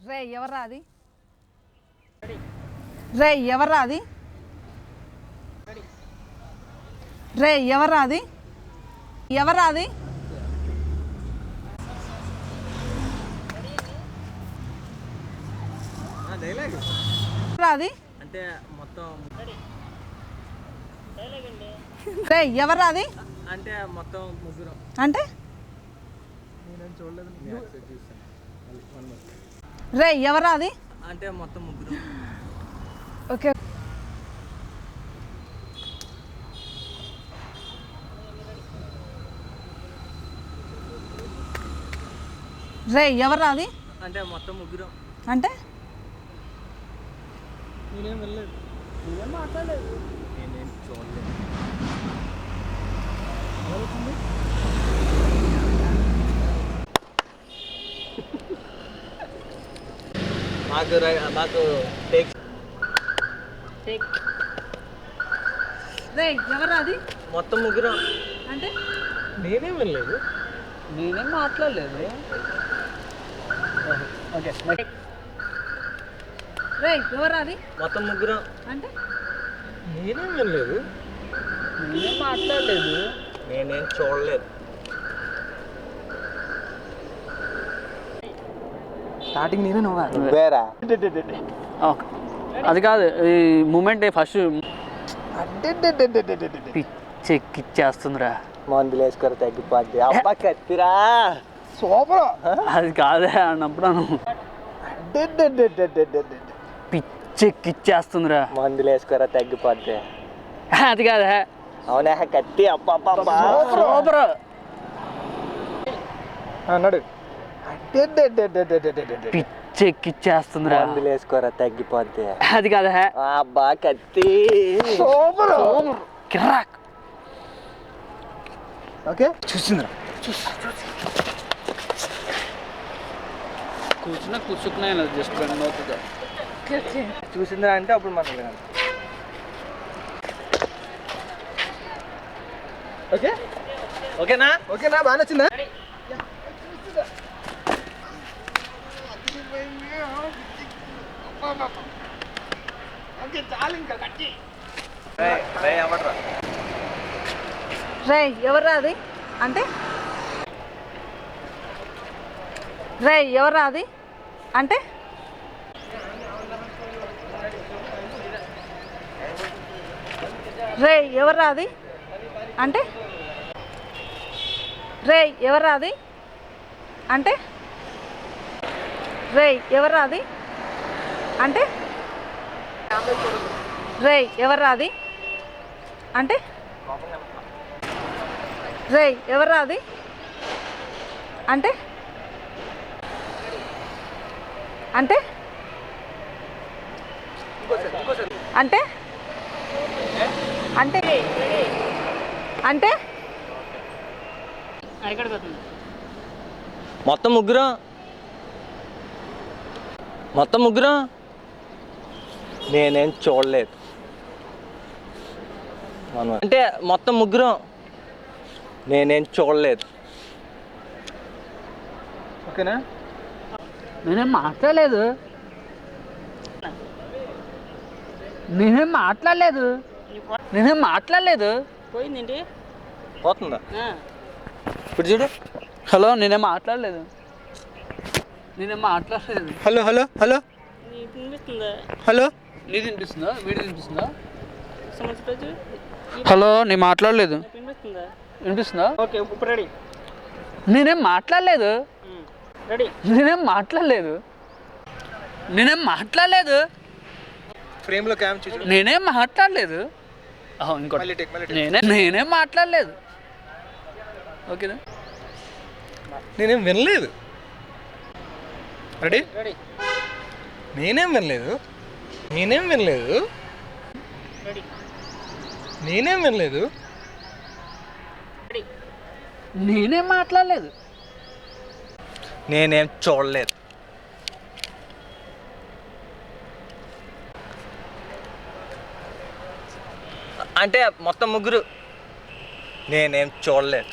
రే ఎవర్రా అది? రే ఎవర్రా అది? రే ఎవర్రా అది? ఎవర్రా అది? అది అంటే మొత్తం రే ఎవర్రా అది? అంటే మొత్తం ముగ్గురు అంటే నేను చూడలేదు. రే ఎవర్రా అది? అంటే మొత్తం ముగ్గురు. ఓకే రే ఎవర్రా అది? అంటే మొత్తం ముగ్గురు. అంటే నేనేం వెళ్ళలేదు, నేనేం మాట్లాడలేదు, నేనేం చూడలేదు. మాకు టేక్ రే ఎవర్రా అది? మొత్తం ముగ్గురు. అంటే నేనేం వెళ్ళలేదు, నేనేం మాట్లాడలేదు. ఓకే రే ఎవర్రా అది? మొత్తం ముగ్గురు. అంటే నేనేం వెళ్ళలేదు, నేనేం మాట్లాడలేదు, నేనేం చూడలేదు. స్టార్టింగ్ నేనే నువ్వా వేరా? అది కాదు, ఈ మూమెంట్ ఫస్ట్ పిచ్చెక్కిచ్చేస్తుందిరా. మందులు వేసుకొని తగ్గిపోద్ది. అబ్బా కత్తిరా సూపర్. అది కాదే అన్నప్పుడు పిచ్చెక్కిచ్చేస్తుందిరా. మందులు వేసుకోరా తగ్గిపోద్ది. అది కాదే. అవునా కత్తి? అబ్బా సూపర్ అన్నాడు. పిచ్చెక్కిచ్చేస్తుందిరా. మందులు వేసుకోరా తగ్గిపోద్ది. అది కాదే. అబ్బా కత్తి సూపర్. కిరాక్. ఓకే చూసిందిరా. కూర్చున్నా జస్ట్ బెండ్ అవుతుంది. చూసిందిరా అంటే అప్పుడు మనం ఓకే ఓకేనా? ఓకేనా? బాగా నచ్చిందా? రే ఎవర్రా అది? అంటే రే ఎవర్రా అది? అంటే రే ఎవర్రా అది? అంటే రే ఎవర్రా అది? అంటే రే ఎవర్రా అది? అంటే రే ఎవర్రా అది? అంటే రే ఎవర్రా అది? అంటే అంటే అంటే అంటే అంటే మొత్తం ముగ్గురు. మొత్తం ముగ్గురు. నేనేం చూడలేదు. అంటే మొత్తం ముగ్గురు. నేనేం చూడలేదు. ఓకేనా? నేనేం మాట్లాడలేదు, నేనేం మాట్లాడలేదు. పోయిందండి. పోతుందా? ఇప్పుడు చూడు. హలో, నేనేం మాట్లాడలేదు. హలో హలో హలో వినిపిస్తుందా? హలో. నీది వినిపిస్తుందా? వీడి వినిపిస్తుందా? సంవత్సరం హలో, నేను మాట్లాడలేదు. వినిపిస్తుందా? వినిపిస్తుందా? ఓకే ఇప్పుడు రెడీ. నేనేం మాట్లాడలేదు. రెడీ. నేనేం మాట్లాడలేదు. ఫ్రేమ్లో క్యామ్ చూడు. నేనేం మాట్లాడలేదు. మళ్ళీ నేనేం మాట్లాడలేదు. ఓకేనా? నేనేం వినలేదు. రెడీ? రెడీ. నేనేం వినలేదు. నేనేం వినలేదు. రెడీ. నేనేం వినలేదు. రెడీ. నేనేం మాట్లాడలేదు. నేనేం చూడలేదు. అంటే మొత్తం ముగ్గురు. నేనేం చూడలేదు.